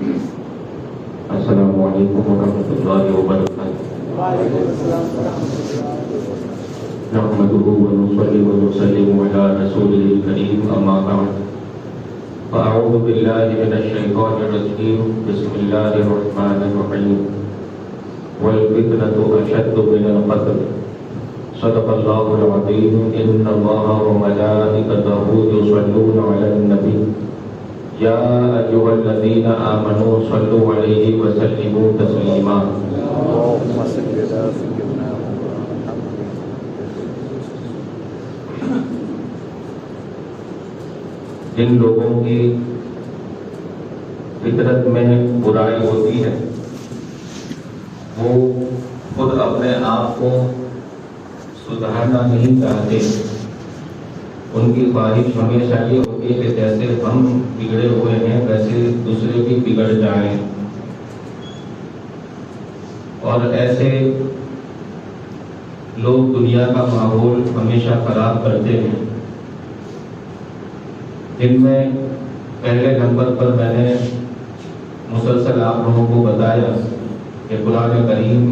السلام علیکم ورحمۃ اللہ وبرکاتہ۔ نحمده ونصلي ونسلم على رسوله الكريم اما بعد فاعوذ بالله من الشيطان الرجيم بسم الله الرحمن الرحيم والفتنة اشد من القتل صدق الله العظيم ان الله وملائكته يصلون على النبي يا أيها الذين آمنوا صلوا عليه وسلموا تسليما۔ اللهم صل على سيدنا جن لوگوں کی فطرت میں برائی ہوتی ہے وہ خود اپنے آپ کو سدھارنا نہیں چاہتے، ان کی خواہش ہمیشہ یہ ہوتی ہے کہ جیسے ہم بگڑے ہوئے ہیں ویسے دوسرے بھی بگڑ جائیں، اور ایسے لوگ دنیا کا ماحول ہمیشہ خراب کرتے ہیں، جن میں پہلے نمبر پر میں نے مسلسل آپ لوگوں کو بتایا کہ قرآن کریم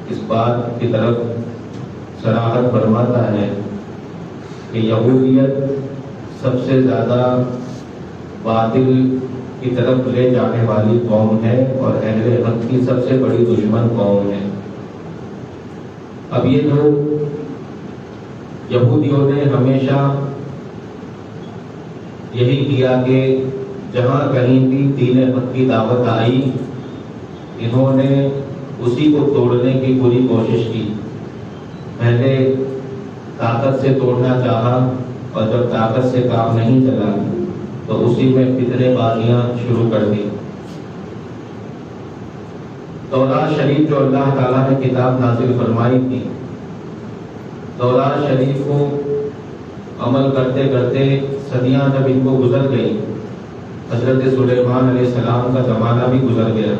اس بات کی طرف صراحت فرماتا ہے کہ یہودیت سب سے زیادہ باطل کی طرف لے جانے والی قوم ہے اور اہل حق کی سب سے بڑی دشمن قوم ہے۔ اب یہ جو یہودیوں نے ہمیشہ یہی کیا کہ جہاں کہیں بھی دین حق کی دعوت آئی انہوں نے اسی کو توڑنے کی پوری کوشش کی۔ پہلے طاقت سے توڑنا چاہا اور جب طاقت سے کام نہیں چلا تو اسی میں فتنے بازیاں شروع کر دی۔ تورات شریف جو اللہ تعالیٰ نے کتاب نازل فرمائی تھی، تورات شریف کو عمل کرتے کرتے صدیاں جب ان کو گزر گئی، حضرت سلیمان علیہ السلام کا زمانہ بھی گزر گیا،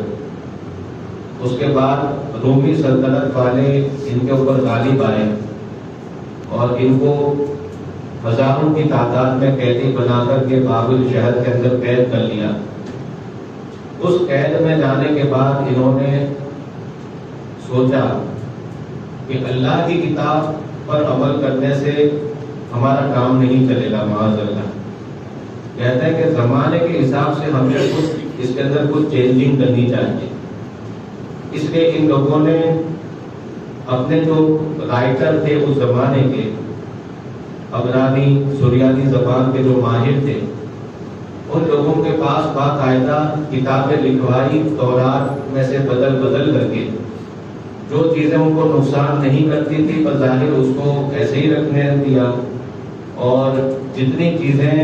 اس کے بعد رومی سلطنت والے ان کے اوپر غالب آئے اور ان کو ہزاروں کی تعداد میں قیدی بنا کر کے بابل شہر کے اندر قید کر لیا۔ اس قید میں جانے کے بعد انہوں نے سوچا کہ اللہ کی کتاب پر عمل کرنے سے ہمارا کام نہیں چلے گا، معاذ اللہ۔ کہتے ہیں کہ زمانے کے حساب سے ہمیں اس کے اندر کچھ چینجنگ کرنی چاہیے، اس لیے ان لوگوں نے اپنے جو رائٹر تھے اس زمانے کے، عبرانی سریانی زبان کے جو ماہر تھے، ان لوگوں کے پاس باقاعدہ کتابیں لکھوائی تورات میں سے بدل بدل کر کے، جو چیزیں ان کو نقصان نہیں کرتی تھی بظاہر اس کو ایسے ہی رکھنے دیا، اور جتنی چیزیں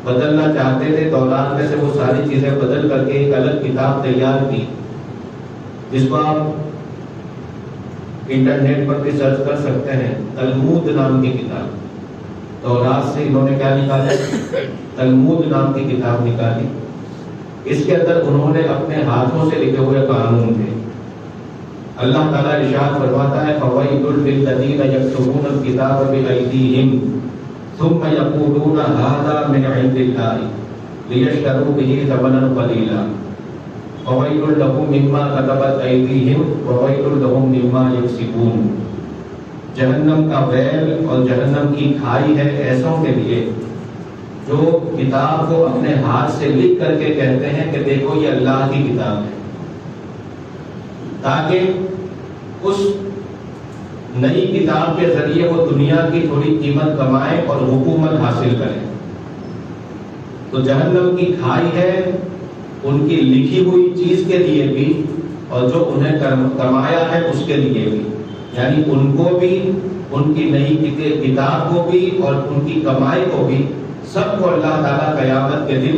بدلنا چاہتے تھے تورات میں سے وہ ساری چیزیں بدل کر کے ایک الگ کتاب تیار کی، جس کو آپ انٹرنیٹ پر بھی سرچ کر سکتے ہیں، تلمود نام کی کتاب۔ تورات سے انہوں نے کیا نکالا؟ تلمود نام کی کتاب نکالی۔ اس کے اندر انہوں نے اپنے ہاتھوں سے لکھے ہوئے قانون تھے۔ اللہ تعالیٰ ارشاد فرماتا ہے فَوَيْلٌ لِّلَّذِينَ يَكْتُبُونَ الْكِتَابَ بِأَيْدِيهِمْ ثُمَّ يَقُولُونَ هَٰذَا مِنْ عِندِ اللَّهِ لِيَشْتَرُوا بِهِ ثَمَنًا قَلِيلًا فَوَيْلٌ لَّهُم مِّمَّا كَتَبَتْ أَيْدِيهِمْ وَوَيْلٌ لَّهُم مِّمَّا يَكْسِبُونَ۔ جہنم کا ویل اور جہنم کی کھائی ہے ایسوں کے لیے جو کتاب کو اپنے ہاتھ سے لکھ کر کے کہتے ہیں کہ دیکھو یہ اللہ کی کتاب ہے، تاکہ اس نئی کتاب کے ذریعے وہ دنیا کی تھوڑی قیمت کمائیں اور حکومت حاصل کریں۔ تو جہنم کی کھائی ہے ان کی لکھی ہوئی چیز کے لیے بھی اور جو انہیں کمایا ہے اس کے لیے بھی، یعنی ان کو بھی، ان کی نئی کتاب کو بھی اور ان کی کمائی کو بھی، سب کو اللہ تعالیٰ قیامت کے دن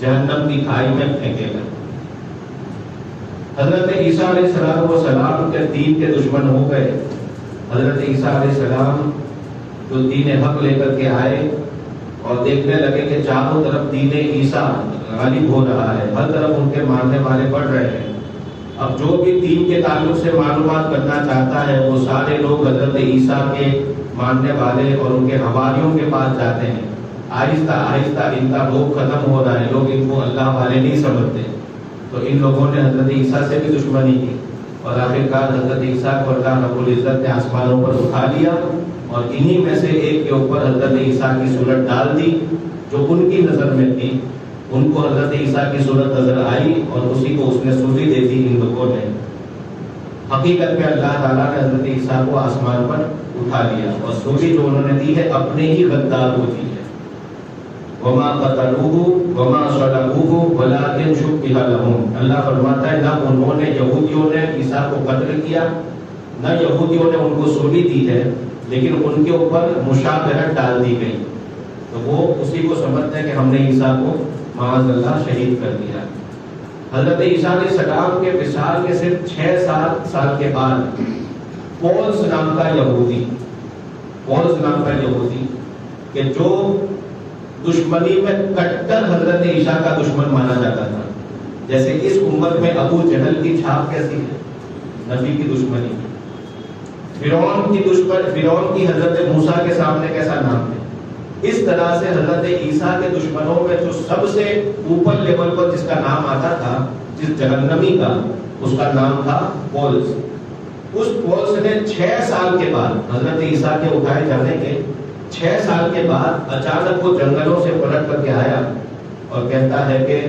جہنم کی کھائی میں پھینکے گا۔ حضرت عیسیٰ علیہ السلام کے دین کے دشمن ہو گئے۔ حضرت عیسیٰ علیہ السلام جو دین حق لے کر کے آئے اور دیکھنے لگے کہ چاروں طرف دین عیسیٰ غالب ہو رہا ہے، ہر طرف ان کے ماننے والے بڑھ رہے ہیں، اب جو بھی دین کے تعلق سے معلومات کرنا چاہتا ہے وہ سارے لوگ حضرت عیسیٰ کے ماننے والے اور ان کے حواریوں کے پاس جاتے ہیں۔ آہستہ آہستہ ان کا روگ ختم ہو رہا ہے، لوگ ان کو اللہ والے نہیں سمجھتے، تو ان لوگوں نے حضرت عیسیٰ سے بھی دشمنی کی اور آخرکار حضرت عیسیٰ کو اللہ رب العزت نے آسمانوں پر اٹھا لیا اور انہی میں سے ایک کے اوپر حضرت عیسیٰ کی صورت ڈال دی جو ان کی نظر میں تھی. ان کو حضرت عیسیٰ کی صورت نظر آئی اور اسی کو اس نے سولی دے دی ان لوگوں نے. حقیقت میں اللہ تعالیٰ نے حضرت عیسیٰ کو آسمان پر اٹھا لیا اور سولی جو انہوں نے دی ہے اپنے ہی غدار کو دی ہے. وما قتلوه وما صلبوه ولكن شبه لهم. اللہ فرماتا ہے نہ انہوں نے یہودیوں نے عیسیٰ کو قتل کیا نہ یہودیوں نے ان کو سولی دی ہے لیکن ان کے اوپر مشابہت ڈال دی گئی. تو وہ اسی کو سمجھتے ہیں کہ ہم نے عیسیٰ کو معاذ اللہ شہید کر دیا. حضرت عیسیٰ علیہ السلام کے وصال کے صرف 6-7 سال کے بعد پولس نام کا یہودی کہ جو دشمنی میں کٹر حضرت عیسیٰ کا دشمن مانا جاتا تھا. جیسے اس امت میں ابو جہل کی چھاپ کیسی ہے نبی کی دشمنی. فرعون کی حضرت موسیٰ کے سامنے کیسا نام ہے. اس طرح سے حضرت عیسیٰ کے دشمنوں میں جو سب سے اوپر لیول پر جس کا نام آتا تھا جس جہنمی کا اس کا نام تھا پولس. اس پولس نے 6 سال کے بعد حضرت عیسیٰ کے اٹھائے جانے کے 6 سال کے بعد اچانک وہ جنگلوں سے پلٹ کر کے آیا اور کہتا ہے کہ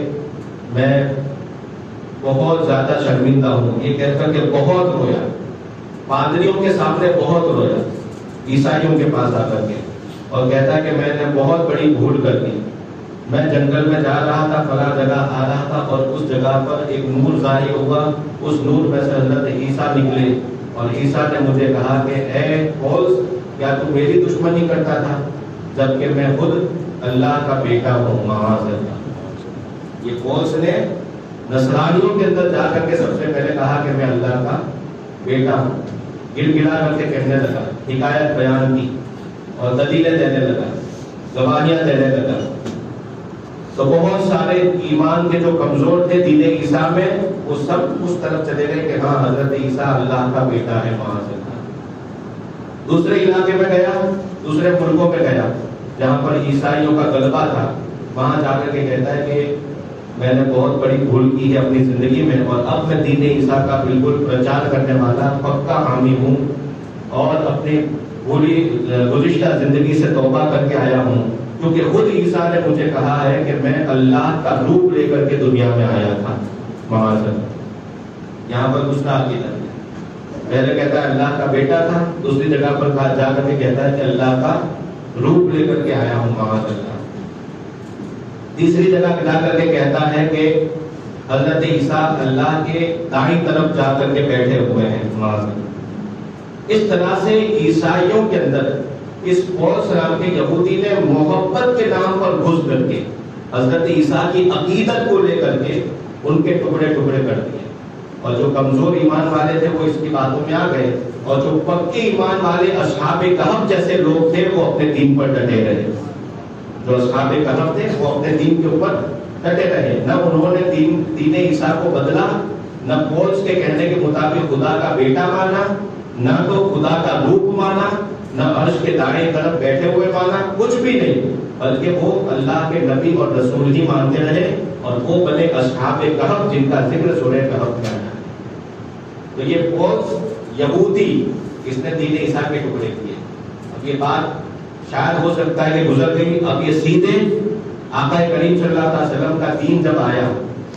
میں بہت زیادہ شرمندہ ہوں. یہ کہہ کر کے بہت رویا, پادریوں کے سامنے بہت رویا عیسائیوں کے پاس آ کر کے اور کہتا ہے کہ میں نے بہت بڑی بھول کر دی. میں جنگل میں جا رہا تھا, فلاں جگہ آ رہا تھا اور اس جگہ پر ایک نور ظاہر ہوا. اس نور میں سے حضرت عیسیٰ نکلے اور عیسیٰ نے مجھے کہا کہ اے پولس کیا تو میری دشمنی کرتا تھا جبکہ میں خود اللہ کا بیٹا ہوں معاذ اللہ. یہ پولس نے نصرانیوں کے اندر جا کر کے سب سے پہلے کہا کہ میں اللہ کا بیٹا ہوں. گر گڑا کر کے کہنے لگا, حکایت بیان کی اور دلیلیں دینے لگا, گواہیاں دینے لگا. تو بہت سارے ایمان کے جو کمزور تھے دین عیسیٰ میں وہ سب اس طرف چلے گئے کہ ہاں حضرت عیسیٰ اللہ کا بیٹا ہے معاذ اللہ. دوسرے علاقے میں گیا, دوسرے ملکوں میں گیا جہاں پر عیسائیوں کا غلبہ تھا, وہاں جا کر کے کہتا ہے کہ میں نے بہت بڑی بھول کی ہے اپنی زندگی میں اور اب میں دین عیسیٰ کا بالکل پرچار کرنے والا پکا حامی ہوں اور اپنی پوری گزشتہ زندگی سے توبہ کر کے آیا ہوں کیونکہ خود عیسیٰ نے مجھے کہا ہے کہ میں اللہ کا روپ لے کر کے دنیا میں آیا تھا معاذ اللہ. یہاں پر دوسرا عقیدہ پہلے کہتا ہے اللہ کا بیٹا تھا, دوسری جگہ پر جا کر کے کہتا ہے کہ اللہ کا روپ لے کر کے آیا ہوں معاذ اللہ. تیسری جگہ جا کر کے کہتا ہے کہ حضرت عیسیٰ اللہ کے دائیں طرف جا کر کے بیٹھے ہوئے ہیں معاذ اللہ. اس طرح سے عیسائیوں کے اندر اس پولس نام کے یہودی نے محبت کے نام پر گھس کر کے حضرت عیسیٰ کی عقیدت کو لے کر کے ان کے ٹکڑے ٹکڑے کر دیے اور جو کمزور ایمان والے تھے وہ اس کی باتوں میں آ گئے اور جو پکے ایمان والے اصحاب کہف جیسے لوگ تھے وہ اپنے دین پر ڈٹے رہے. جو اصحاب کہف تھے وہ اپنے دین کے اوپر ڈٹے رہے, نہ انہوں نے دین عیسیٰ کو بدلا, نہ پولس کے کہنے کے مطابق خدا کا بیٹا مانا, نہ تو خدا کا روپ مانا, نہ عرش کے دائیں طرف بیٹھے ہوئے مانا, کچھ بھی نہیں, بلکہ وہ اللہ کے نبی اور رسول ہی مانتے رہے اور وہ بنے اصحاب کہف جن کا ذکر سورہ کہف میں ہے. تو یہ پولس یہودی اس نے دین عیسیٰ کے ٹکڑے کیے. اب یہ بات شاید ہو سکتا ہے کہ گزر گئی, اب یہ سیدھے آقا کریم صلی اللہ علیہ وسلم کا دین جب آیا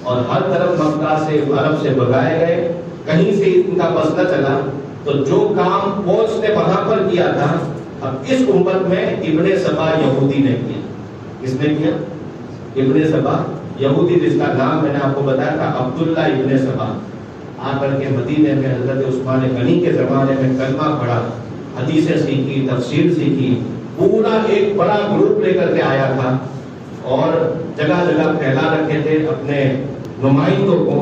اور ہر طرف مکہ سے عرب سے بھگائے گئے, کہیں سے ان کا بس نہ چلا, تو جو کام پولس نے وہاں پر کیا تھا اب اس امت میں ابن سبا یہودی نے کیا. کس نے کیا؟ ابن سبا یہودی, جس کا نام میں نے آپ کو بتایا تھا عبداللہ ابن سبا. آ کر کے مدینے میں حضرت عثمان غنی کے زمانے میں کلمہ پڑھا, حدیثیں سیکھی, تفسیر سیکھی, پورا ایک بڑا گروپ لے کر کے آیا تھا اور جگہ جگہ پھیلا رکھے تھے اپنے نمائندوں کو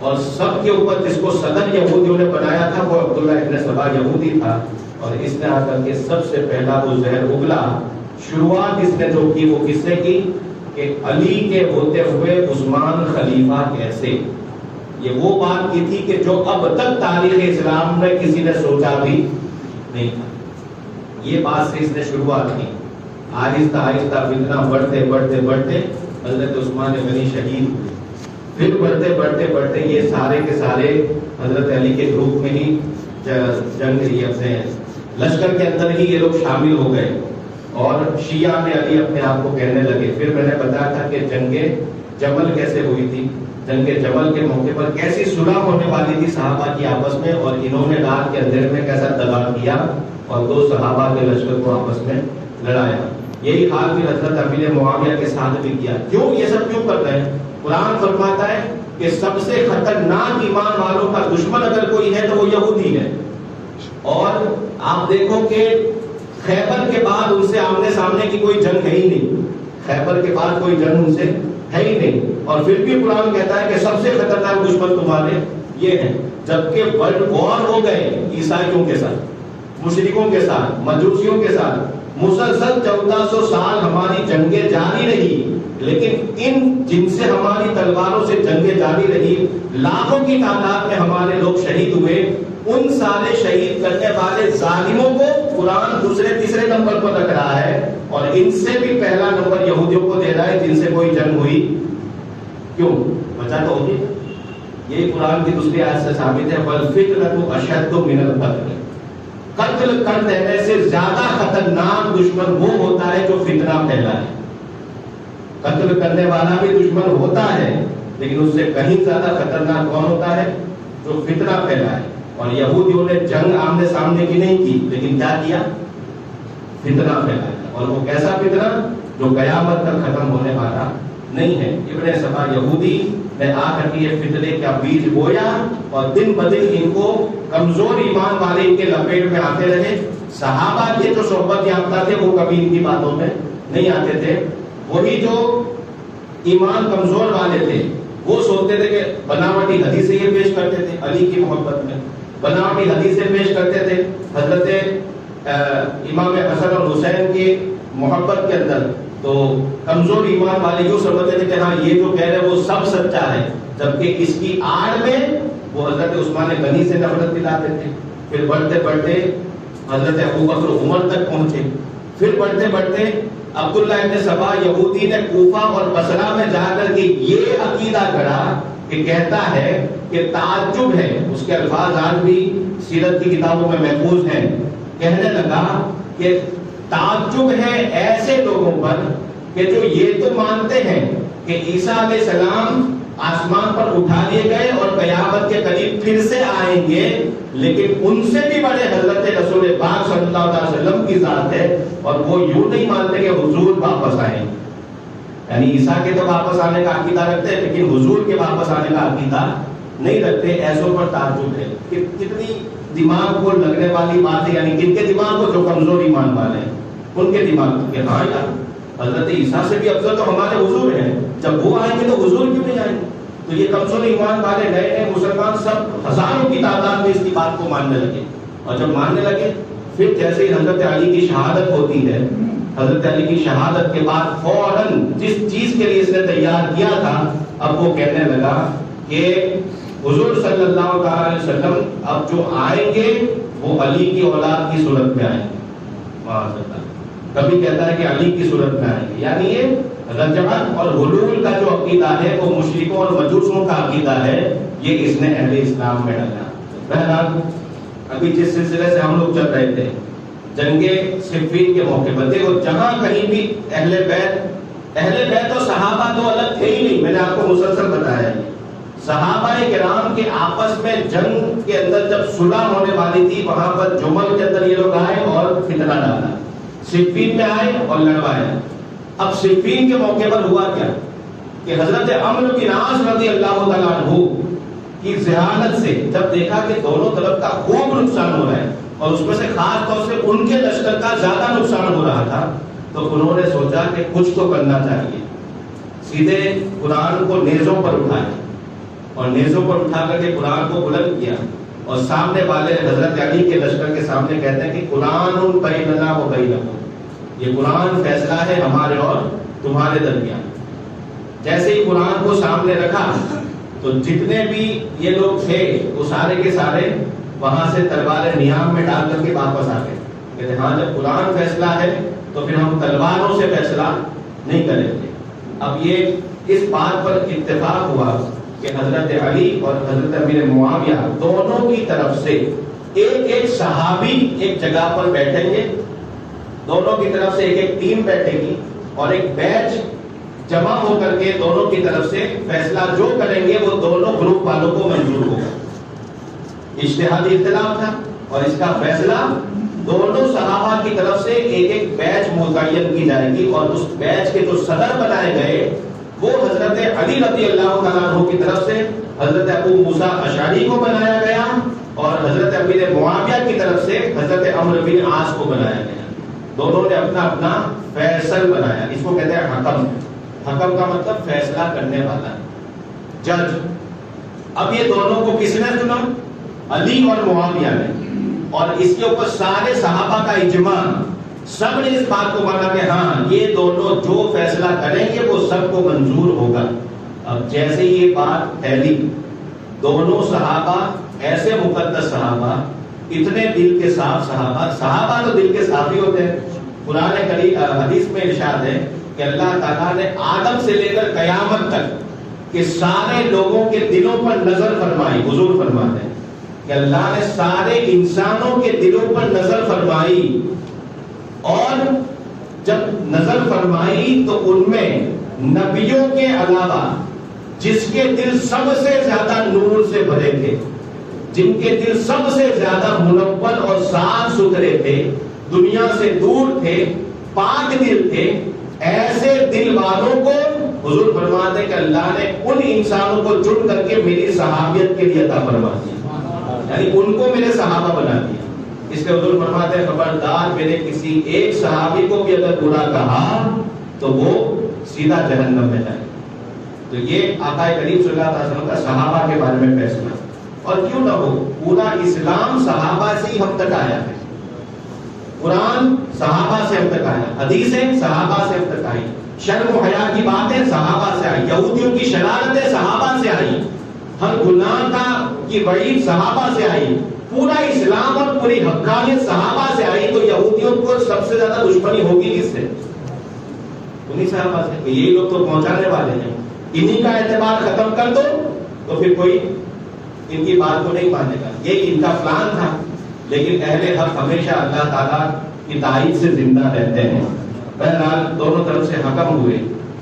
اور سب کے اوپر جس کو صدر یہودیوں نے بنایا تھا وہ عبداللہ ابن سبا یہودی تھا. اور اس نے آ کر کے سب سے پہلا وہ زہر اگلا. شروعات اس نے جو کی وہ کس سے کی کہ علی کے ہوتے ہوئے عثمان خلیفہ کیسے. یہ وہ بات کی تھی کہ جو اب تک تاریخ اسلام میں کسی نے سوچا بھی نہیں تھا. یہ بات سے اس نے شروعات کی. آہستہ آہستہ فتنہ بڑھتے بڑھتے بڑھتے حضرت عثمان غنی شہید ہوئے. پھر بڑھتے بڑھتے بڑھتے یہ سارے کے سارے حضرت علی کے گروپ میں ہی جنگ یہ اپنے لشکر کے اندر ہی یہ لوگ شامل ہو گئے اور شیعہ میں علی اپنے آپ کو کہنے لگے. پھر میں نے بتایا تھا کہ جنگ جمل کیسے ہوئی تھی. جنگ جمل کے موقع پر کیسی صلح ہونے والی تھی صحابہ کی آپس میں, اور انہوں نے رات کے اندھیرے میں کیسا دباؤ کیا اور دو صحابہ کے لشکر کو آپس میں لڑایا. یہی حال پھر حضرت امیر معاویہ کے ساتھ بھی کیا. کیوں یہ سب کیوں کر رہے ہیں؟ قرآن فرماتا ہے کہ سب سے خطرناک ایمان والوں کا دشمن اگر کوئی ہے تو وہ یہودی ہے. اور آپ دیکھو کہ خیبر کے بعد ان سے آمنے سامنے کی کوئی جنگ ہے ہی نہیں. خیبر کے بعد کوئی جنگ ان سے ہے ہی نہیں, اور پھر بھی قرآن کہتا ہے کہ سب سے خطرناک دشمن تمہارے یہ ہے. جبکہ ورلڈ وار ہو گئے عیسائیوں کے ساتھ, مشرکوں کے ساتھ, مجوسیوں کے ساتھ, مسلسل 1400 سال ہماری جنگیں جاری رہی, لیکن ان جن سے ہماری تلواروں سے جنگیں جاری رہی, لاکھوں کی تعداد میں ہمارے لوگ شہید ہوئے. ان سارے شہید کرنے والے ظالموں کو قرآن دوسرے تیسرے نمبر پر رکھ رہا ہے, اور ان سے بھی پہلا نمبر یہودیوں کو دے رہا ہے جن سے کوئی جنگ ہوئی. کیوں؟ وجہ تو ہوگی. یہ قرآن کی دوسری آیت سے ثابت ہے, وَالْفِتْنَةُ أَشَدُّ مِنَ الْقَتْلِ. قتل کر دینے سے زیادہ خطرناک دشمن وہ ہوتا ہے جو فتنہ پھیلائے. قتل کرنے والا بھی دشمن ہوتا ہے, لیکن اس سے کہیں زیادہ خطرناک کون ہوتا ہے؟ جو فتنہ پھیلائے. اور یہودیوں نے جنگ آمنے سامنے کی نہیں کی, لیکن کیا کیا؟ فتنہ پھیلایا. اور وہ کیسا فتنہ جو قیامت تک ختم ہونے والا نہیں ہے. ابن سبا یہودی نے آ کر کے یہ فتنے کا بیج بویا, اور دن بدن ان کو کمزور ایمان والے ان کے لپیٹ میں آتے رہے. صحابہ کے جو صحبت یافتہ تھے وہ کبھی ان کی باتوں میں نہیں آتے تھے. وہی جو ایمان کمزور والے تھے وہ سوچتے تھے کہ بناوٹی حدیثیں یہ پیش کرتے تھے علی کی محبت میں, بناوٹی حدیثیں پیش کرتے تھے حضرت امام حسن اور حسین کی محبت کے اندر. تو کمزور ایمان والے یوں سمجھتے تھے کہ ہاں یہ جو کہہ رہے وہ سب سچا ہے, جبکہ اس کی آڑ میں وہ حضرت عثمان غنی سے نفرت دلاتے تھے. پھر بڑھتے بڑھتے حضرت ابوبکر عمر تک پہنچے. پھر بڑھتے بڑھتے عبداللہ ابن سبا یہودی نے کوفہ اور بصرہ میں جا کر کے یہ عقیدہ گڑھا کہ کہتا ہے کہ تعجب ہے, اس کے الفاظ آج بھی سیرت کی کتابوں میں محفوظ ہیں. کہنے لگا کہ تعجب ہے ایسے لوگوں پر کہ جو یہ تو مانتے ہیں کہ عیسیٰ علیہ السلام آسمان پر اٹھا لیے گئے اور قیامت کے قریب پھر سے آئیں گے, لیکن ان سے بھی بڑے حضرت رسول پاک صلی اللہ علیہ وسلم کی ذات ہے, اور وہ یوں نہیں مانتے کہ حضور واپس آئیں. یعنی عیسیٰ کے تو واپس آنے کا عقیدہ رکھتے ہیں, لیکن حضور کے واپس آنے کا عقیدہ نہیں رکھتے. ایسوں پر تعجب ہے کہ کتنی دماغ کو لگنے والی بات ہے. یعنی کن کے دماغ کو؟ جو کمزور ایمان والے ہیں ان کے دماغ کو, کہ ہاں یار حضرت عیسیٰ سے بھی افضل تو ہمارے حضور ہیں, جب وہ آئیں گے تو حضور کیوں نہیں آئیں گے؟ تو یہ کمزور ایمان والے نئے نئے مسلمان سب ہزاروں کی تعداد میں اس کی بات کو ماننے لگے. اور جب ماننے لگے پھر جیسے ہی حضرت علی کی شہادت ہوتی ہے, حضرت علی کی شہادت کے بعد فوراً جس چیز کے لیے اس نے تیار کیا تھا, اب وہ کہنے لگا کہ حضور صلی اللہ علیہ وسلم اب جو آئیں گے وہ علی کی اولاد کی صورت میں آئیں گے. کبھی کہتا ہے کہ علی کی صورت میں آئیں گے. یعنی یہ رجعت اور حلول کا جو عقیدہ ہے وہ مشرکوں اور مجوسوں کا عقیدہ ہے, یہ اس نے اہل اسلام میں ڈالا. بہرحال ابھی جس سلسلے سے ہم لوگ چل رہے تھے, جنگ صفین کے موقع پر دیکھو جہاں کہیں بھی اہل بیت اور صحابہ تو الگ تھے ہی نہیں. میں نے آپ کو مسلسل بتایا صحابہ کرام کے آپس میں جنگ کے اندر جب صلح ہونے والی تھی وہاں پر جمل کے اندر یہ لوگ آئے اور فتنہ ڈالا, صفین میں آئے اور لڑوایا. اب صفین کے موقع پر ہوا کیا کہ حضرت عمرو بن عاص رضی اللہ تعالیٰ عنہ کی ذہانت سے جب دیکھا کہ دونوں طرف کا خوب نقصان ہو رہا ہے اور اس میں سے خاص طور سے ان کے لشکر کا زیادہ نقصان ہو رہا تھا, تو انہوں نے سوچا کہ کچھ تو کرنا چاہیے. سیدھے قرآن کو نیزوں پر اٹھایا اور نیزوں پر اٹھا کر کے قرآن کو بلند کیا, اور سامنے والے حضرت علی کے لشکر کے سامنے کہتے ہیں کہ قرآن بیننا و بینکم, یہ قرآن فیصلہ ہے ہمارے اور تمہارے درمیان. جیسے ہی قرآن کو سامنے رکھا تو جتنے بھی یہ لوگ تھے وہ سارے کے سارے وہاں سے تلواریں نیام میں ڈال کر کے واپس آ گئے. کہتے ہاں جب قرآن فیصلہ ہے تو پھر ہم تلواروں سے فیصلہ نہیں کریں گے. اب یہ اس بات پر اتفاق ہوا کہ حضرت علی اور حضرت امیر معاویہ دونوں کی طرف سے ایک ایک صحابی ایک جگہ پر بیٹھیں گے، دونوں کی طرف سے ایک ایک ٹیم بیٹھے گی اور ایک بیچ جمع ہو کر کے دونوں کی طرف سے فیصلہ جو کریں گے وہ دونوں گروپ والوں کو منظور ہوگا۔ اجتہادی اختلاف تھا اور اس کا فیصلہ دونوں صحابہ کی طرف سے ایک ایک بیچ متعین کی جائے گی، اور اس بیچ کے جو صدر بنائے گئے وہ حضرت علی رضی اللہ تعالیٰ عنہ کی طرف سے حضرت ابو موسیٰ اشعری کو بنایا گیا، اور حضرت امیر معاویہ کی طرف سے حضرت عمرو بن عاص کو بنایا گیا۔ دونوں نے اپنا اپنا فیصل بنایا، اس کو کہتے ہیں حکم۔ حکم کا مطلب فیصلہ کرنے والا، جج۔ اب یہ دونوں کو کس نے چنا؟ علی اور معاویہ نے، اور اس کے اوپر سارے صحابہ کا اجماع، سب نے اس بات کو مانا کہ ہاں یہ دونوں جو فیصلہ کریں گے وہ سب کو منظور ہوگا۔ اب جیسے یہ بات پھیلی، دونوں صحابہ ایسے مقدس صحابہ، اتنے دل کے صاف صحابہ تو دل کے صاف ہی ہوتے ہیں۔ قرآن کریم حدیث میں ارشاد ہے کہ اللہ تعالیٰ نے آدم سے لے کر قیامت تک کہ سارے لوگوں کے دلوں پر نظر فرمائی۔ حضور فرماتے ہیں کہ اللہ نے سارے انسانوں کے دلوں پر نظر فرمائی، اور جب نظر فرمائی تو ان میں نبیوں کے علاوہ جس کے دل سب سے زیادہ نور سے بھرے تھے، جن کے دل سب سے زیادہ منور اور صاف ستھرے تھے، دنیا سے دور تھے، پاک دل تھے، ایسے دل والوں کو حضور فرماتے ہیں کہ اللہ نے ان انسانوں کو چن کر کے میری صحابیت کے لیے عطا فرما دیا، یعنی ان کو میرے صحابہ بنا دیا۔ اس لیے حضور فرماتے ہیں خبردار میرے کسی ایک صحابی کو بھی اگر برا کہا تو وہ سیدھا جہنم میں جائے۔ تو یہ آقا کریم صلی اللہ علیہ وسلم کا صحابہ کے بارے میں فیصلہ، اور کیوں نہ ہو، پورا اسلام صحابہ سے ہی ہم تک آیا ہے، قرآن صحابہ سے ہم تک آیا، حدیثیں صحابہ سے ہم تک آئی، شرم و حیا کی باتیں صحابہ سے آئی، یہودیوں کی شرارتیں صحابہ سے آئی، ہر گناہ کی وعید صحابہ سے آئی، پورا اسلام اور پوری حقانیت صحابہ سے آئی۔ تو یہودیوں کو سب سے زیادہ دشمنی ہوگی کس سے؟ انہی صحابہ سے۔ یہی لوگ تو پہنچانے والے ہیں، انہی کا اعتبار ختم کر دو تو پھر کوئی ان کی بات کو نہیں مانے گا۔ یہ ان کا پلان تھا، لیکن اہل حق ہمیشہ اللہ تعالیٰ کی تائید سے زندہ رہتے ہیں۔ بہرحال دونوں طرف سے حکم ہوئے،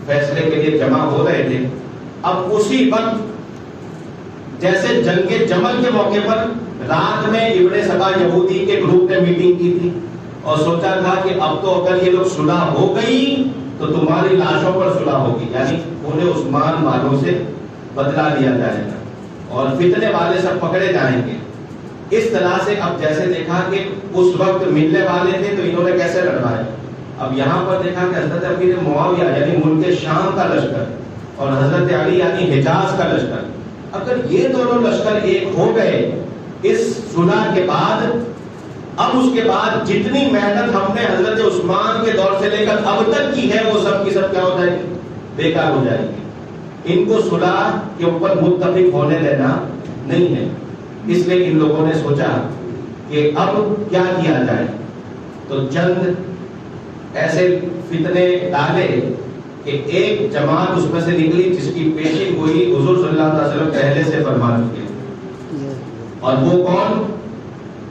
فیصلے کے لیے جمع ہو رہے تھے۔ اب اسی وقت جیسے جنگ جمل کے موقع پر رات میں ابن سبا یہودی کے گروپ نے میٹنگ کی تھی اور سوچا تھا کہ اب تو اگر یہ لوگ صلح ہو گئی تو تمہاری لاشوں پر صلح ہوگی، یعنی پورے عثمان والوں سے بدلہ لیا جائے گا اور فتنے والے سب پکڑے جائیں گے۔ اس طرح سے اب جیسے دیکھا کہ اس وقت ملنے والے تھے تو انہوں نے کیسے لڑوایا، اب یہاں پر دیکھا کہ حضرت امیر معاویہ یعنی ملک شام کا لشکر اور حضرت علی یعنی حجاز کا لشکر، اگر یہ دونوں لشکر ایک ہو گئے اس صلح کے بعد، اب اس کے بعد جتنی محنت ہم نے حضرت عثمان کے دور سے لے کر اب تک کی ہے وہ سب کی سب کیا ہو جائے گی، بیکار ہو جائے گی۔ ان کو صلح کے اوپر متفق ہونے دینا نہیں ہے۔ اس لیے ان لوگوں نے سوچا کہ اب کیا کیا جائے، تو چند ایسے فتنے ڈالے کہ ایک جماعت اس میں سے نکلی جس کی پیشی گوئی حضور صلی اللہ علیہ وسلم پہلے سے فرما چکے، اور وہ کون؟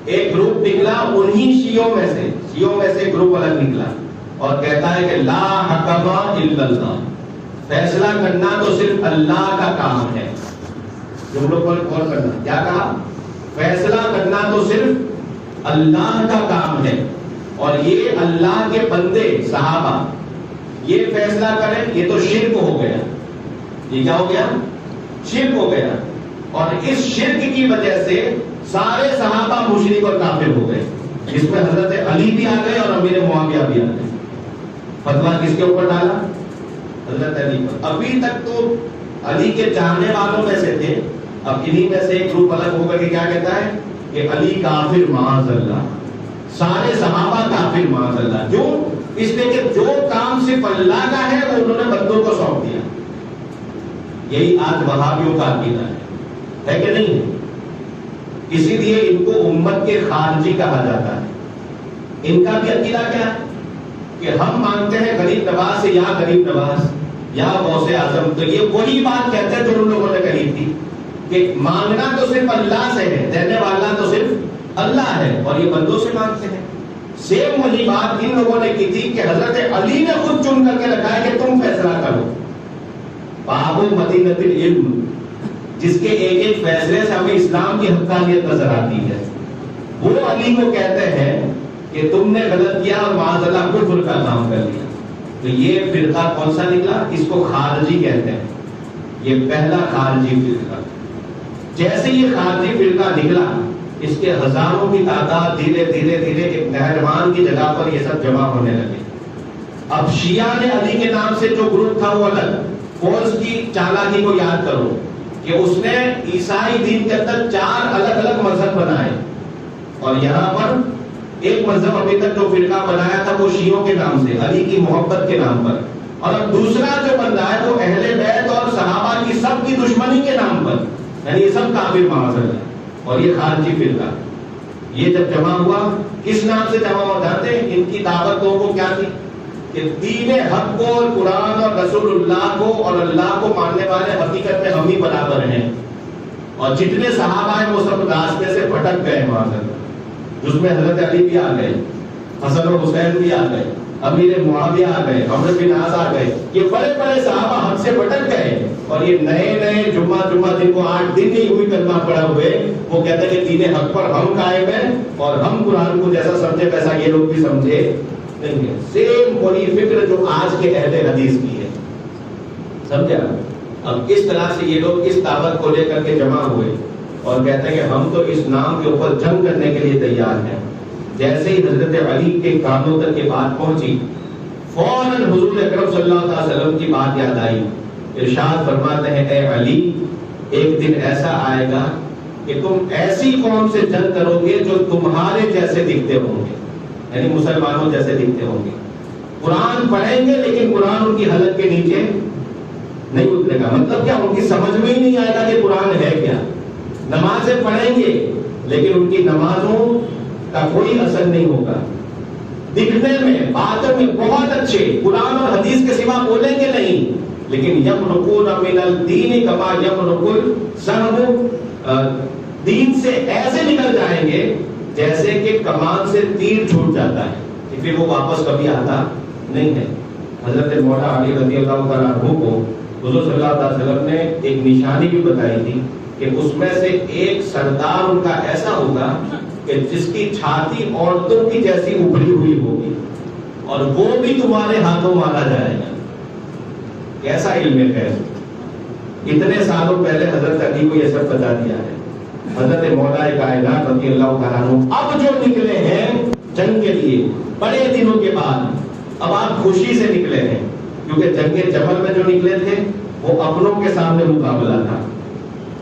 ایک گروپ نکلا انہی شیعوں میں سے گروپ الگ نکلا اور کہتا ہے کہ لا حکم الا اللہ، فیصلہ کرنا تو صرف اللہ کا کام ہے۔ جملوں پر غور کرنا، کیا کہا؟ فیصلہ کرنا تو صرف اللہ کا کام ہے، اور یہ اللہ کے بندے صحابہ یہ فیصلہ کریں، یہ تو شرک ہو گیا۔ یہ کیا ہو گیا؟ شرک ہو گیا، اور اس شرک کی وجہ سے سارے صحابہ مشرک اور کافر ہو گئے، جس میں حضرت علی بھی آ گئے اور امیر معاویہ بھی آ گئے۔ فتویٰ کس کے اوپر ڈالا؟ حضرت علی پر۔ ابھی تک تو علی کے چاہنے والوں میں سے تھے، اب انہی میں سے ایک گروپ الگ ہو کر کے کیا کہتا ہے کہ علی کافر معاذ اللہ، سارے صحابہ کافر معاذ اللہ۔ جو اس لیے کہ جو کام صرف اللہ کا ہے وہ انہوں نے بندوں کو سونپ دیا۔ یہی آج وہابیوں کا عقیدہ ہے کہ نہیں ہے؟ اسی لیے ان کو امت کے خارجی کہا جاتا ہے۔ ان کا بھی عقیدہ کیا ہے کہ ہم مانتے ہیں غریب نواز سے یا غریب نواز، یا غوث اعظم. تو یہ وہی بات کہتے ہیں جو ان لوگوں نے کہی تھی کہ مانگنا تو صرف اللہ سے ہے, دینے والا تو صرف اللہ ہے, اور یہ بندوں سے مانگتے ہیں. سیم وہی بات ان لوگوں نے کی تھی کہ حضرت علی نے خود چن کر کے رکھا ہے کہ تم فیصلہ کرو. باب مدینۃ العلم, جس کے ایک ایک فیصلے سے ہمیں اسلام کی حقانیت نظر آتی ہے, وہ علی کو کہتے ہیں کہ تم نے غلط کیا اور معاذ اللہ کفر کا کام کر لیا. تو یہ فرقہ کون سا نکلا؟ اس کو خارجی کہتے ہیں. یہ پہلا خارجی فرقہ. جیسے یہ خارجی فرقہ نکلا, اس کے ہزاروں کی تعداد دھیرے دھیرے دھیرے ایک نہروان کی جگہ پر یہ سب جمع ہونے لگے. اب شیعہ نے علی کے نام سے جو گروپ تھا وہ الگ. فوج کی چالاکی کو یاد کرو کہ اس نے عیسائی دین کے اندر 4 الگ الگ مذہب بنائے, اور یہاں پر ایک مذہب ابھی تک جو فرقہ بنایا تھا وہ شیعوں کے نام سے, علی کی محبت کے نام پر, اور اب دوسرا جو بن رہا ہے وہ اہل بیت اور صحابہ کی سب کی دشمنی کے نام پر, یعنی یہ سب کافر معاذ اللہ. اور یہ خارجی فرقہ یہ جب جمع ہوا, کس نام سے جمع ہوا جاتے ہیں؟ ان کی دعوت لوگوں کو کیا تھی کہ دین حق کو اور قرآن اور رسول اللہ کو اور اللہ کو ماننے والے حقیقت میں ہم ہی برابر ہیں, اور جتنے صحابہ ہیں وہ سب راستے سے بھٹک گئے معاذ اللہ. جس میں حضرت علی بھی آ گئے, حسن و حسین بھی آ گئے, امیر معاویہ آ گئے, عمرو بن عاص آ گئے. یہ بڑے بڑے صحابہ حق سے بھٹک گئے, اور یہ نئے نئے جمعہ جن کو 8 دن نہیں ہوئی کلمہ پڑھا ہوئے, وہ کہتے ہیں کہ دین حق پر ہم قائم ہیں اور ہم قرآن کو جیسا سمجھے ویسا یہ لوگ بھی سمجھے نہیں ہے. سیم وہی فکر جو آج کے اہل حدیث کی ہے, سمجھا؟ اب اس طرح سے یہ لوگ اس دعوت کو لے کر کے جمع ہوئے اور کہتے ہیں کہ ہم تو اس نام کے اوپر جنگ کرنے کے لیے تیار ہیں. جیسے ہی حضرت علی کے کانوں تک یہ بات پہنچی, فوراً حضور اکرم صلی اللہ علیہ وسلم کی بات یاد آئی. ارشاد فرماتے ہیں اے علی, ایک دن ایسا آئے گا کہ تم ایسی قوم سے جنگ کرو گے جو تمہارے جیسے دکھتے ہوں گے, یعنی مسلمانوں جیسے دکھتے ہوں گے. قرآن پڑھیں گے لیکن قرآن ان کی حلق کے نیچے نہیں اترے گا. مطلب کیا؟ ان کی سمجھ میں ہی نہیں آئے گا کہ قرآن ہے کیا. نمازیں پڑھیں گے لیکن ان کی نمازوں کا کوئی اثر نہیں ہوگا. دکھنے میں باتوں میں بہت اچھے, قرآن اور حدیث کے سوا بولیں گے نہیں, لیکن یمرقون من الدین کما یمرق السهم, دین سے ایسے نکل جائیں گے جیسے کہ کمان سے تیر چھوٹ جاتا ہے کہ پھر وہ واپس کبھی آتا نہیں ہے. حضرت مولا علی رضی اللہ تعالیٰ عنہ کو حضور صلی اللہ علیہ وسلم نے ایک نشانی بھی بتائی تھی کہ اس میں سے ایک سردار ان کا ایسا ہوگا کہ جس کی چھاتی عورتوں کی جیسی ابھری ہوئی ہوگی, اور وہ بھی تمہارے ہاتھوں مارا جائے گا. کیسا علم ہے؟ اتنے سالوں پہلے حضرت علی کو یہ سب بتا دیا ہے. حضرت مولا کائنات رضی اللہ تعالیٰ عنہ اب جو نکلے ہیں جنگ کے لیے بڑے دنوں کے بعد, اب آپ خوشی سے نکلے ہیں, کیونکہ جنگ جمل میں جو نکلے تھے وہ اپنوں کے سامنے مقابلہ تھا.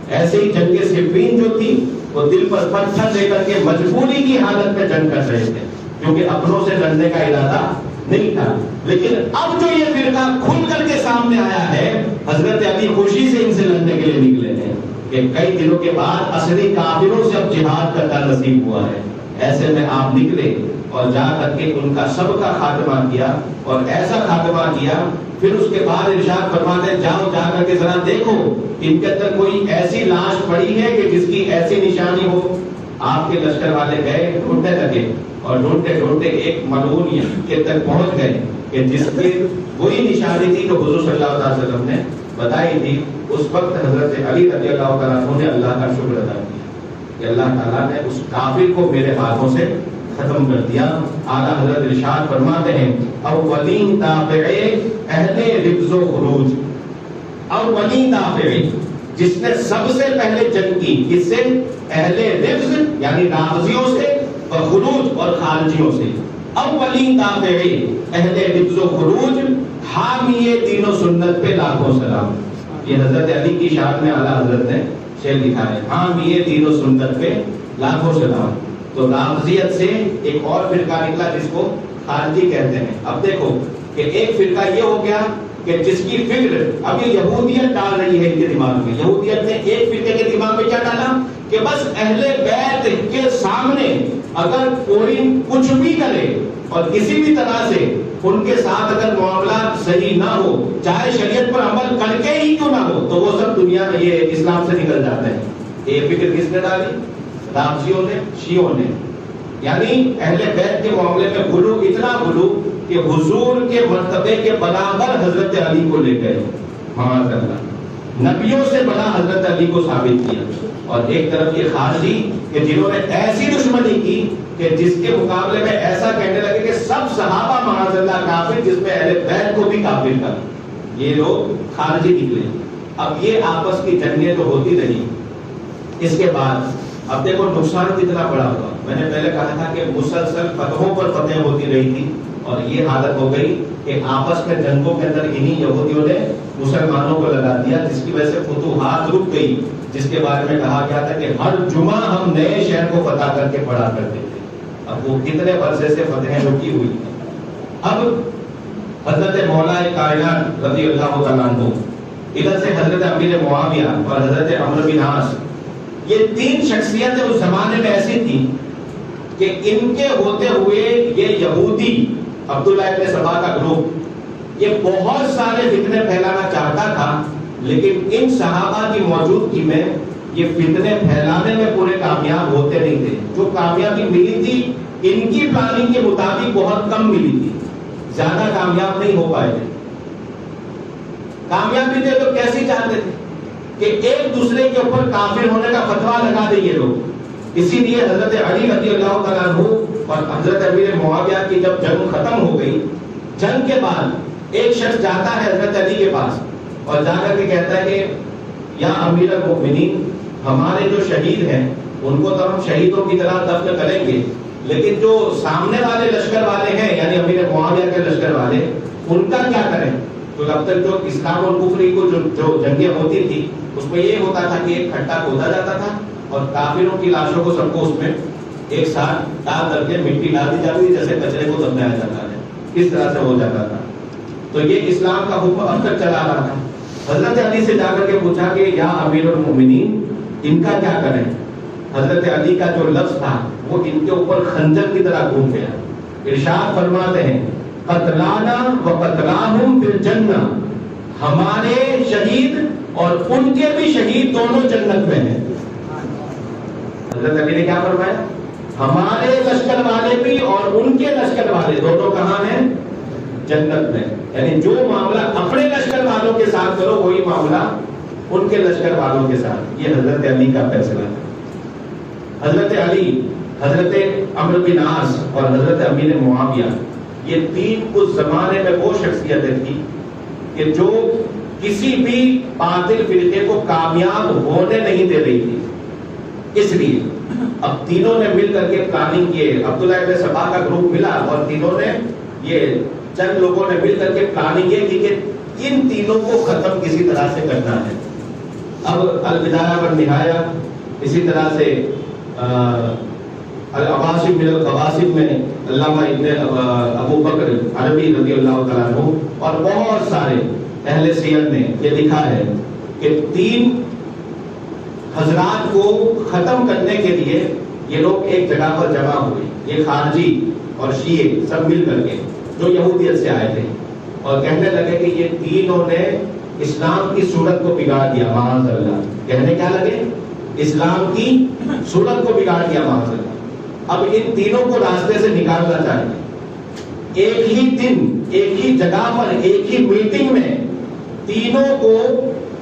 ایسے ہی جنگ صفین جو تھی وہ دل پر پتھر لے کر کے مجبوری کی حالت میں جنگ کر رہے تھے, کیونکہ اپنوں سے لڑنے کا ارادہ نہیں تھا. لیکن اب جو یہ فرقہ کھل کر کے سامنے آیا ہے, حضرت علی خوشی سے ان سے لڑنے کے لیے نکلے ہیں کہ کئی دنوں کے بعد اصلی کافروں سے اب جہاد کرنا نصیب ہوا ہے. ایسے میں آپ نکلے اور جا کر کے ان کا سب کا خاتمہ کیا, اور ایسا خاتمہ کیا. پھر اس کے بعد ارشاد فرماتے ہیں جاؤ جا کر کے ذرا دیکھو ان کے اندر کوئی ایسی لاش پڑی ہے کہ جس کی ایسی نشانی ہو. آپ کے لشکر والے گئے, ڈھونڈنے لگے, اور ڈھونڈتے ڈھونڈتے ایک ملعون کے تک پہنچ گئے کہ جس کی وہی نشانی تھی جو حضور صلی اللہ علیہ وسلم نے بتائی تھی. اس وقت حضرت علی رضی اللہ تعالیٰ عنہ نے اللہ کا شکر ادا کیا کہ اللہ تعالیٰ نے اس کافر کو میرے ہاتھوں سے ختم کر دیا. اعلیٰ حضرت ارشاد فرماتے ہیں اولین دافع اہل ربز و خروج, اولین دافع جس نے سب سے پہلے جنگ کی, کس سے؟ اہل ربز یعنی رافضیوں سے, اور خروج اور خارجیوں سے. اولین دافع اہل ربز و خروج حامی دین و سنت پہ لاکھوں سلام. یہ حضرت علی کی شان میں اعلیٰ حضرت نے شعر لکھا ہے, حامی دین و سنت پہ لاکھوں سلام. تو رافضیت سے ایک اور فرقہ نکلا جس کو خارجی کہتے ہیں. اب دیکھو کہ ایک فرقہ یہ ہو گیا کہ جس کی فکر اب یہ یہودیت ڈال رہی ہے ان کے دماغ میں. یہودیت نے ایک فرقے کے دماغ میں کیا ڈالا کہ بس اہل بیت کے سامنے اگر کوئی کچھ بھی کرے اور کسی بھی طرح سے ان کے ساتھ اگر معاملات صحیح نہ ہو، چاہے شریعت پر عمل کر کے ہی کیوں نہ ہو، تو وہ سب دنیا میں یہ اسلام سے نکل جاتے ہیں۔ یہ فکر کس نے ڈالی؟ رافضیوں نے، شیعوں نے۔ یعنی اہل بیت کے معاملے میں غلو، اتنا غلو کہ حضور کے مرتبے کے برابر حضرت علی کو لے گئے، معاذ اللہ، نبیوں سے بڑا حضرت علی کو ثابت کیا۔ اور ایک طرف یہ خارجی کہ جنہوں نے ایسی دشمنی کی کہ جس کے مقابلے میں ایسا کہنے لگے کہ سب صحابہ معاذ اللہ کافر، جس میں اہل بیت کو بھی کافر کر، یہ لوگ خارجی نکلے۔ اب یہ آپس کی جنگیں تو ہوتی رہی۔ اس کے بعد اب دیکھو نقصان کتنا بڑا ہوا۔ میں نے پہلے کہا تھا کہ مسلسل فتحوں پر فتح ہوتی رہی تھی، اور یہ حالت ہو گئی کہ آپس میں جنگوں کے اندر انہی یہودیوں نے مسلمانوں کو لگا دیا، جس کی وجہ سے فتوحات رک گئی، جس کے بارے میں کہا گیا تھا کہ ہر جمعہ ہم نئے شہر کو فتح کر کے پڑھا کرتے تھے۔ اب وہ کتنے عرصے سے فتحیں رکی ہوئی ہیں۔ اب حضرت مولا کائنات رضی اللہ تعالیٰ عنہ، ادھر سے حضرت امیر معاویہ اور حضرت عمرو بن عاص، یہ تین شخصیتیں اس زمانے میں ایسی تھیں کہ ان کے ہوتے ہوئے یہ یہودی عبداللہ ابن سبا کا گروپ یہ بہت سارے فتنے پھیلانا چاہتا تھا، لیکن ان صحابہ کی موجودگی میں یہ فتنے پھیلانے میں پورے کامیاب ہوتے نہیں تھے۔ جو کامیابی ملی تھی ان کی پلاننگ کے مطابق بہت کم ملی تھی، زیادہ کامیاب نہیں ہو پائے تھے۔ کامیابی تھے تو کیسی چاہتے تھے کہ ایک دوسرے کے اوپر کافر ہونے کا فتویٰ لگا دیں یہ لوگ۔ اسی لیے حضرت علی رضی اللہ تعالیٰ عنہ اور حضرت امیر معاویہ کی جب جنگ ختم ہو گئی، جنگ کے بعد ایک شخص جاتا ہے حضرت علی کے پاس اور جا کر کے کہتا ہے کہ یا امیر المؤمنین، ہمارے جو شہید ہیں ان کو تو ہم شہیدوں کی طرح دفن کریں گے، لیکن جو سامنے والے لشکر والے ہیں یعنی امیر معاویہ کے لشکر والے، ان کا کیا کریں؟ تو اب تک جو اسلام اور کفر کو جو جنگیں ہوتی تھی اس میں یہ ہوتا تھا کہ ایک کھٹا کھودا جاتا تھا اور کافروں کی لاشوں کو سب کو اس میں ایک ساتھ ڈال کر کے مٹی ڈال دی جاتی تھی، جیسے کچرے کو دبایا جاتا ہے، اس طرح سے ہو جاتا تھا۔ تو یہ اسلام کا حکم اب تک چلا رہا تھا۔ حضرت علی سے جا کر کے پوچھا کہ یا امیر المؤمنین، ان کا کیا کریں؟ حضرت علی کا جو لفظ تھا وہ ان کے اوپر خنجر کی طرح گھوم گیا۔ ارشاد فرماتے ہیں قتلانا و قتلاہم فی الجنہ، ہمارے شہید اور ان کے بھی شہید دونوں جنت میں ہیں۔ حضرت علی نے کیا فرمایا؟ ہمارے لشکر والے بھی اور ان کے لشکر والے دونوں کہاں ہیں؟ جنت میں۔ یعنی جو معاملہ اپنے لشکر والوں کے ساتھ کرو وہی معاملہ ان کے لشکر والوں کے ساتھ۔ یہ حضرت علی کا فیصلہ ہے۔ حضرت علی، حضرت عمرو بن عاص اور حضرت امیر معاویہ، یہ تین اس زمانے میں وہ شخصیتیں تھیں کہ جو کسی بھی باطل فرقے کو کامیاب ہونے نہیں دے رہی تھی۔ اس لیے اب تینوں نے مل کر کے پلاننگ کیے۔ عبداللہ ابن سبا کا گروپ ملا اور تینوں نے، یہ چند لوگوں نے مل کر کے پلاننگ یہ کی کہ ان تینوں کو ختم کسی طرح سے کرنا ہے۔ اب البدایہ والنہایہ، اسی طرح سے العواصم من القواصم میں علامہ ابن ابو بکر عربی رضی اللہ تعالیٰ عنہ اور بہت سارے اہل سیر نے یہ لکھا ہے کہ تین حضرات کو ختم کرنے کے لیے یہ لوگ ایک جگہ پر جمع ہوئے، یہ خارجی اور شیعہ سب مل کر کے جو یہودیت سے آئے تھے، اور کہنے لگے کہ یہ تینوں نے اسلام کی صورت کو بگاڑ دیا، معاذ اللہ۔ کہنے کیا لگے؟ اسلام کی صورت کو بگاڑ دیا، معاذ اللہ۔ اب ان تینوں کو راستے سے نکالنا چاہیے۔ ایک ہی دن، ایک ہی جگہ پر، ایک ہی میٹنگ میں تینوں کو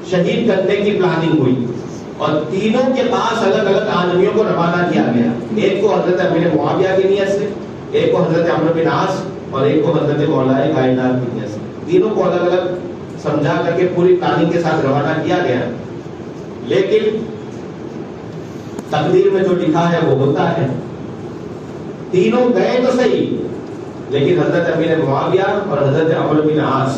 شہید کرنے کی پلاننگ ہوئی اور تینوں کے پاس الگ الگ آدمیوں کو روانہ کیا گیا۔ ایک کو حضرت امیر معاویہ کی نیت سے، ایک کو حضرت عمرو بن عاص اور ایک کو حضرت مولا کائنات کی نیت سے۔ تینوں کو الگ الگ سمجھا کر کے پوری پلاننگ کے ساتھ روانہ کیا گیا، لیکن تقدیر میں جو لکھا ہے وہ ہوتا ہے۔ تینوں گئے تو صحیح، لیکن حضرت امیر معاویہ اور حضرت عمرو بن عاص،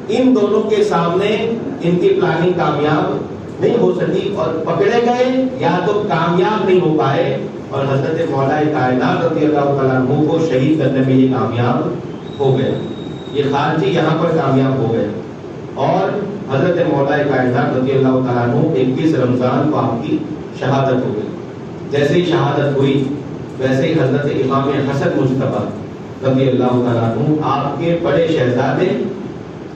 ان دونوں کے سامنے ان کی پلاننگ کامیاب نہیں ہو سکی اور پکڑے گئے یا تو کامیاب نہیں ہو پائے، اور حضرت مولا کائنات رضی اللہ تعالیٰ عنہ کو شہید کرنے میں یہ کامیاب ہو گئے۔ یہ خارجی یہاں پر کامیاب ہو گئے، اور حضرت مولا کائنات رضی اللہ تعالیٰ عنہ 21 رمضان کو آپ کی شہادت ہو گئی. جیسے ہی شہادت ہوئی ویسے ہی حضرت امام حسن مجتبیٰ رضی اللہ تعالیٰ عنہ آپ کے بڑے شہزادے،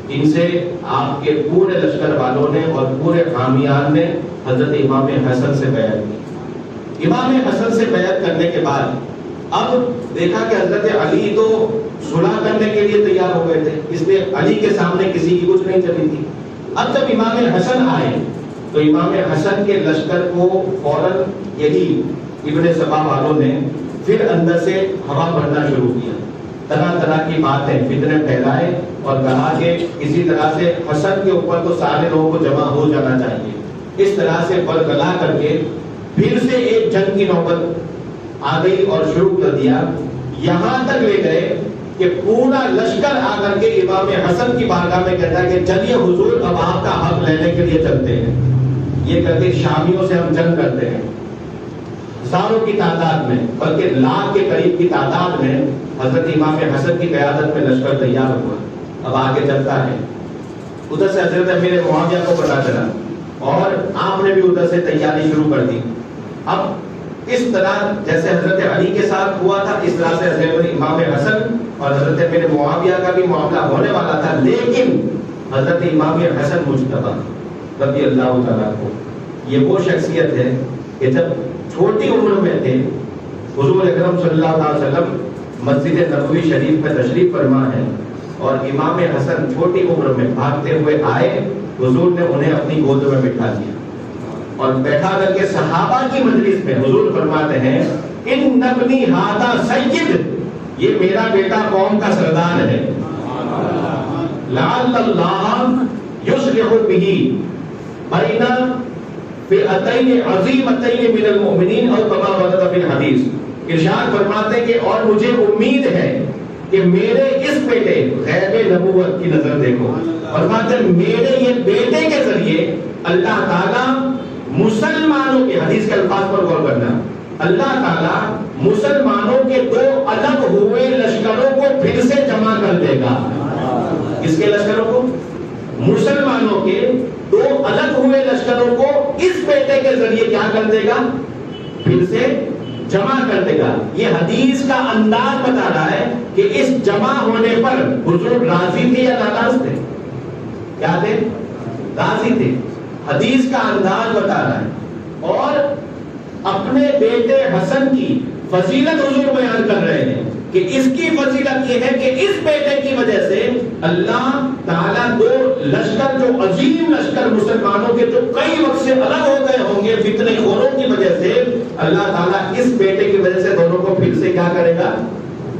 ان سے آپ کے پورے لشکر والوں نے اور پورے حامیان نے حضرت امام حسن سے بیعت کی. امام حسن سے بیعت کرنے کے بعد اب دیکھا کہ حضرت علی تو صلح کرنے کے لیے تیار ہو گئے تھے، اس لیے علی کے سامنے کسی کی کچھ نہیں چلی تھی. اب جب امام حسن آئے تو امام حسن کے لشکر کو فوراً یہی ابن سبا والوں نے پھر اندر سے ہوا بھرنا شروع کیا، طرح طرح کی باتیں فتنے پھیلائے اور کہا کہ کسی طرح سے حسن کے اوپر تو سارے لوگوں کو جمع ہو جانا چاہیے. اس طرح سے برگلا کر کے پھر سے ایک جنگ کی نوبت آ گئی اور شروع کر دیا. یہاں تک لے گئے کہ پورا لشکر آ کر کے امام حسن کی بارگاہ میں کہتا ہے کہ چلیے حضور اب آپ کا حق لینے کے لیے چلتے ہیں. یہ کہتے شامیوں سے ہم جنگ کرتے ہیں، ہزاروں کی تعداد میں بلکہ لاکھ کے قریب کی تعداد میں حضرت امام حسن کی قیادت میں لشکر تیار ہوا، اب آگے چلتا ہے. ادھر سے حضرت امیر معاویہ کو پتا چلا اور آپ نے بھی ادھر سے تیاری شروع کر دی. اب اس طرح جیسے حضرت علی کے ساتھ ہوا تھا اس طرح سے حضرت امام حسن اور حضرت امیر معاویہ کا بھی معاملہ ہونے والا تھا. لیکن حضرت امام حسن مجتبیٰ رضی اللہ تعالیٰ کو یہ وہ شخصیت ہے کہ جب چھوٹی عمر میں تھے حضور اکرم صلی اللہ علیہ وسلم مسجد نبوی شریف میں تشریف فرما ہے اور امام حسن چھوٹی عمر میں بھاگتے ہوئے آئے، حضور نے انہیں اپنی گود میں بٹھا دیا اور بیٹھا کر کے صحابہ کی مجلس میں حضور فرماتے ہیں ان ابنی ھذا سید، یہ میرا بیٹا قوم کا سردار ہے، لعل اللہ یصلح بہ بین فئتین عظیمتین من المؤمنین او کما ورد فی الحدیث. ارشاد فرماتے ہیں کہ اور مجھے امید ہے کہ میرے اس بیٹے غیب نبوت کی نظر دیکھو، فرماتے ہیں میرے یہ بیٹے کے ذریعے اللہ تعالیٰ مسلمانوں کے، حدیث کے الفاظ پر غور کرنا، اللہ تعالیٰ مسلمانوں کے دو الگ ہوئے لشکروں کو پھر سے جمع کر دے گا. کس کے لشکروں کو؟ مسلمانوں کے دو الگ ہوئے لشکروں کو اس بیٹے کے ذریعے کیا کر دے گا؟ پھر سے جمع کر دے گا. یہ حدیث کا انداز بتا رہا ہے کہ اس جمع ہونے پر حضور راضی تھے یا ناراض تھے؟ کیا تھے؟ راضی تھے. حدیث کا انداز بتا رہا ہے اور اپنے بیٹے حسن کی فضیلت حضور بیان کر رہے ہیں کہ اس کی فضیلت یہ ہے کہ اس بیٹے کی وجہ سے اللہ تعالیٰ دو لشکر، جو عظیم لشکر مسلمانوں کے جو کئی وقت سے الگ ہو گئے ہوں گے فتنے خوروں کی وجہ سے، اللہ تعالیٰ اس بیٹے کی وجہ سے دونوں کو پھر سے کیا کرے گا؟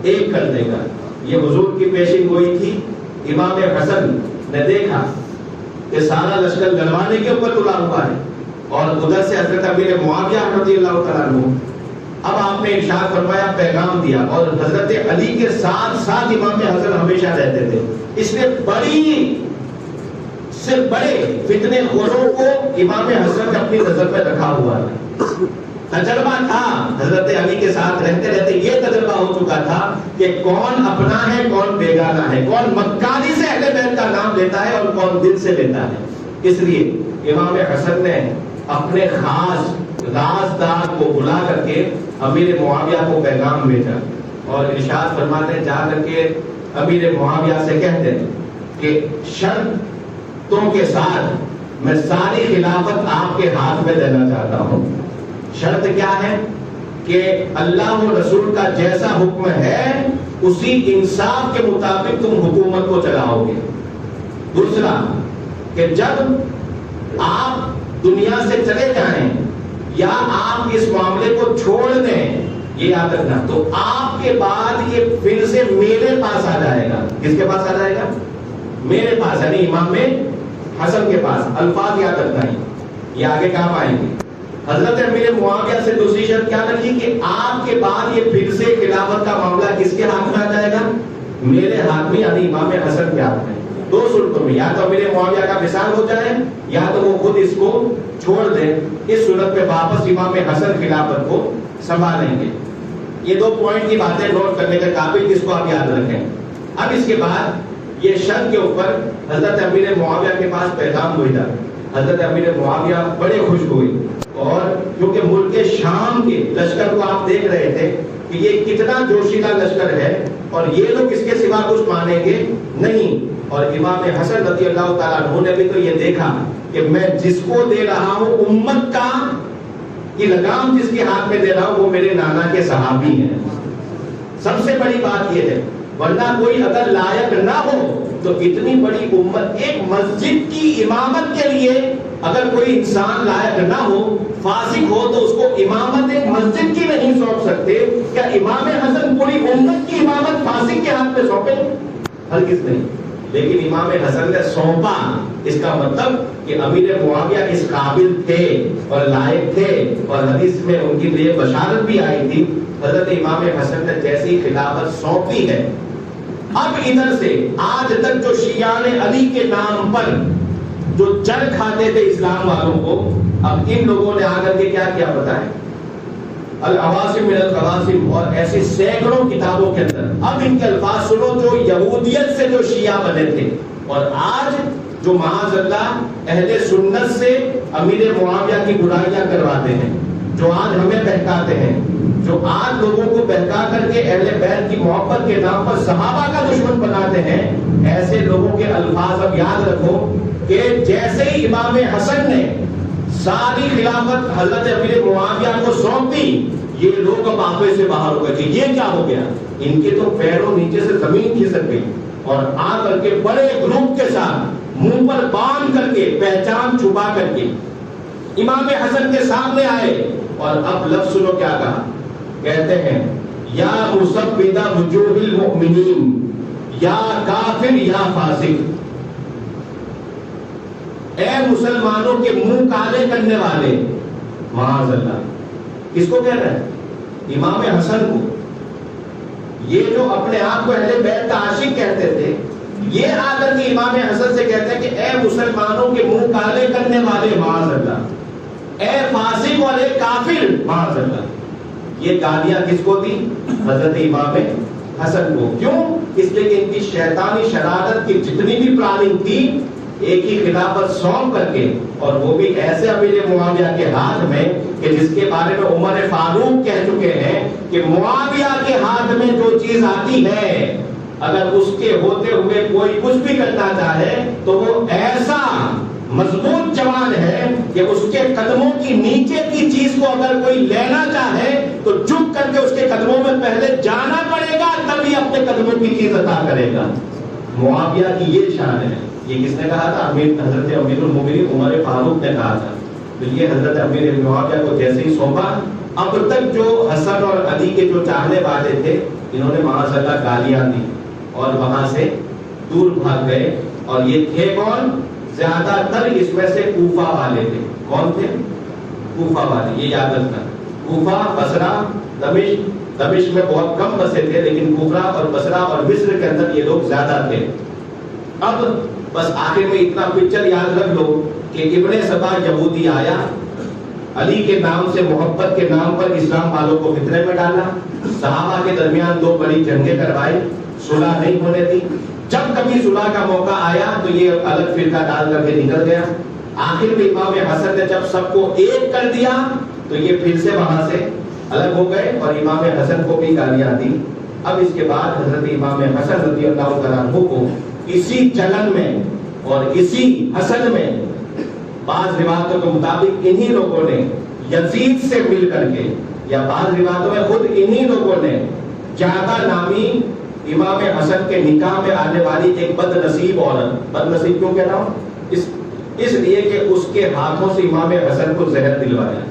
ایک کر دے گا. یہ حضور کی پیشین گوئی تھی. امام حسن نے دیکھا کہ سارا لشکر گلوانے کے اوپر تلا ہوا ہے اور ادھر سے حضرت امیر معاویہ رضی اللہ تعالیٰ عنہ، اب آپ نے ارشاد فرمایا، پیغام دیا اور حضرت علی کے ساتھ ساتھ امام حسن ہمیشہ رہتے تھے. اس لیے بڑی سے بڑے فتنے خوروں کو امام حسن نے اپنی نظر میں رکھا ہوا ہے. تجربہ تھا حضرت علی کے ساتھ رہتے رہتے، یہ تجربہ ہو چکا تھا کہ کون اپنا ہے کون بیگانہ ہے، کون مکاری سے اہل بیت کا نام لیتا ہے اور کون دل سے لیتا ہے. اس لیے امام حسن نے اپنے خاص رازدار کو بلا کر کے امیر معاویہ کو پیغام بھیجا اور ارشاد فرماتے ہیں، جا کر کے امیر معاویہ سے کہتے ہیں کہ شرطوں کے ساتھ میں ساری خلافت آپ کے ہاتھ میں دینا چاہتا ہوں. شرط کیا ہے؟ کہ اللہ و رسول کا جیسا حکم ہے اسی انصاف کے مطابق تم حکومت کو چلاؤ گے. دوسرا کہ جب آپ دنیا سے چلے جائیں یا آپ اس معاملے کو چھوڑ دیں، یہ یاد رکھنا، تو آپ کے بعد یہ پھر سے میرے پاس آ جائے گا. کس کے پاس آ جائے گا؟ میرے پاس، یعنی امام حسن کے پاس. الفاظ یاد رکھنا ہے، یہ آگے کام آئیں گے. حضرت امیر معاویہ سے دوسری شرط کیا رکھی کہ آپ کے بعد یہ پھر سے خلافت کا معاملہ کس کے ہاتھ میں آ جائے گا؟ میرے ہاتھ میں، یعنی امام حسن کے ہاتھ میں. دو صورتوں میں، یا تو امیر معاویہ کا وصال ہو جائے یا تو وہ خود اس کو چھوڑ دیں. اس صورت میں واپس امام حسن خلافت کو سنبھالیں گے. یہ دو پوائنٹ کی باتیں نوٹ کرنے کے قابل، جس کو آپ یاد رکھیں. اب اس کے بعد یہ شن کے اوپر حضرت امیر معاویہ کے پاس پیغام بھیجا. حضرت امیر معاویہ بڑے خوش ہوئے، اور کیونکہ ملک شام کے لشکر کو آپ دیکھ رہے تھے کہ یہ کتنا جوشیلا لشکر ہے اور یہ لوگ اس کے سوا کچھ مانیں گے نہیں. اور امام حسن رضی اللہ تعالیٰ عنہ نے بھی تو یہ دیکھا کہ میں جس کو دے رہا ہوں امت کا کی لگام جس کے ہاتھ میں دے رہا ہوں وہ میرے نانا کے صحابی ہیں. سب سے بڑی بات یہ ہے، ورنہ کوئی اگر لائق نہ ہو تو اتنی بڑی امت، ایک مسجد کی امامت کے لیے اگر کوئی انسان لائق نہ ہو، فاسق ہو، تو اس کو امامت ایک مسجد کی نہیں سونپ سکتے. کیا امام حسن پوری امت کی امامت فاسق کے ہاتھ میں سونپے؟ ہرگز نہیں. لیکن امام حسن نے سونپا، اس کا مطلب کہ امیر معاویہ اس قابل تھے اور لائق تھے، اور حدیث میں ان کے لیے بشارت بھی آئی تھی. حضرت امام حسن نے جیسی خلافت سونپی ہے، اب ادھر سے آج تک جو شیعان علی کے نام پر جو چر کھاتے تھے اسلام والوں کو، اب ان لوگوں نے آ کر کے کیا کیا بتائیں؟ العواصم من القواسم اور ایسی سینکڑوں کتابوں کے اندر اب ان کے الفاظ سنو جو یہودیت سے جو شیعہ بنے تھے، اور آج جو معاذ اللہ اہل سنت سے امیر معاویہ کی برائیاں کرواتے ہیں، جو آج ہمیں بہکاتے ہیں، جو آج لوگوں کو بہکا کر کے اہل بیت کی محبت کے نام پر صحابہ کا دشمن بناتے ہیں، ایسے لوگوں کے الفاظ اب یاد رکھو کہ جیسے ہی امام حسن نے ساری خلافت حضرت امیر معاویہ کو سونپی، یہ لوگ اب آپے سے باہر ہو گئے کہ یہ کیا ہو گیا. ان کے تو پیروں نیچے سے زمین کھسک گئی، اور آ کر کے بڑے گروپ کے ساتھ منہ پر باندھ کر کے پہچان چھپا کر کے امام حسن کے سامنے آئے. اور اب لفظ سنو کیا کہا، کہتے ہیں یا مسبد وجوہ المؤمنین، یا کافر یا فاسق، اے مسلمانوں کے منہ کالے کرنے والے. معاذ اللہ، کس کو کہہ رہے ہیں؟ امام حسن کو. یہ جو اپنے آپ کو اہل بیت کا عاشق کہتے تھے، یہ آ کر کے امام حسن سے کہتے ہیں کہ اے مسلمانوں کے منہ کالے کرنے والے، معاذ اللہ، اے فاسق اور اے کافر، معاذ اللہ. یہ گالیاں کس کو دی؟ حضرت امام حسن کو. کیوں؟ اس لیے کہ ان کی شیطانی شرارت کی جتنی بھی پلاننگ تھی، ایک ہی خلافت سونپ کر کے، اور وہ بھی ایسے امیر معاویہ کے ہاتھ میں کہ جس کے بارے میں عمر فاروق کہہ چکے ہیں کہ معاویہ کے ہاتھ میں جو چیز آتی ہے، اگر اس کے ہوتے ہوئے کوئی کچھ بھی کرنا چاہے تو وہ ایسا مضبوط جوان ہے کہ اس کے قدموں کی نیچے کی چیز کو اگر کوئی لینا چاہے تو جھک کر کے اس کے قدموں میں پہلے جانا پڑے گا، تبھی اپنے قدموں کی چیز عطا کرے گا. معاویہ کی یہ شان ہے. یہ کس نے کہا تھا؟ حضرت امیر المومنین عمر فاروق نے کہا تھا. تو یہ حضرت امیر معاویہ کو جیسے ہی سونپا، اب تک جو حسن اور علی کے جو چاہنے والے تھے، انہوں نے معاذ اللہ گالیاں دی اور وہاں سے دور بھاگ گئے. اور یہ تھے کون؟ زیادہ تر اس میں سے کوفہ والے تھے. کون تھے؟ کوفہ والے. یہ یاد رکھنا، کوفہ، بصرہ، دمشق میں بہت کم بسے تھے، لیکن کوفہ اور بصرہ اور مصر کے اندر یہ لوگ زیادہ تھے. اب بس آخر میں اتنا پکچر یاد رکھ لو کہ ابن سبا یہودی آیا، علی کے نام سے محبت کے نام پر اسلام والوں کو فتنے میں ڈالا، صحابہ کے درمیان دو بڑی جنگیں کروائی، صلح نہیں ہونے دی. جب کبھی صلح کا موقع آیا تو یہ الگ فرقہ ڈال کر کے نکل گیا. آخر میں امام حسن نے جب سب کو ایک کر دیا تو یہ پھر سے وہاں سے الگ ہو گئے اور امام حسن کو بھی گالیاں دی. اب اس کے بعد حضرت امام حسن رضی اللہ تعالیٰ عنہ کو اسی جلن میں اور اسی حسد میں بعض روایتوں کے مطابق انہی لوگوں نے یزید سے مل کر کے، یا بعض روایتوں میں خود انہی لوگوں نے جعدہ نامی امام حسن کے نکاح میں آنے والی ایک بد نصیب عورت، بد نصیب کیوں کہہ رہا ہوں؟ اس لیے کہ اس کے ہاتھوں سے امام حسن کو زہر دلوایا.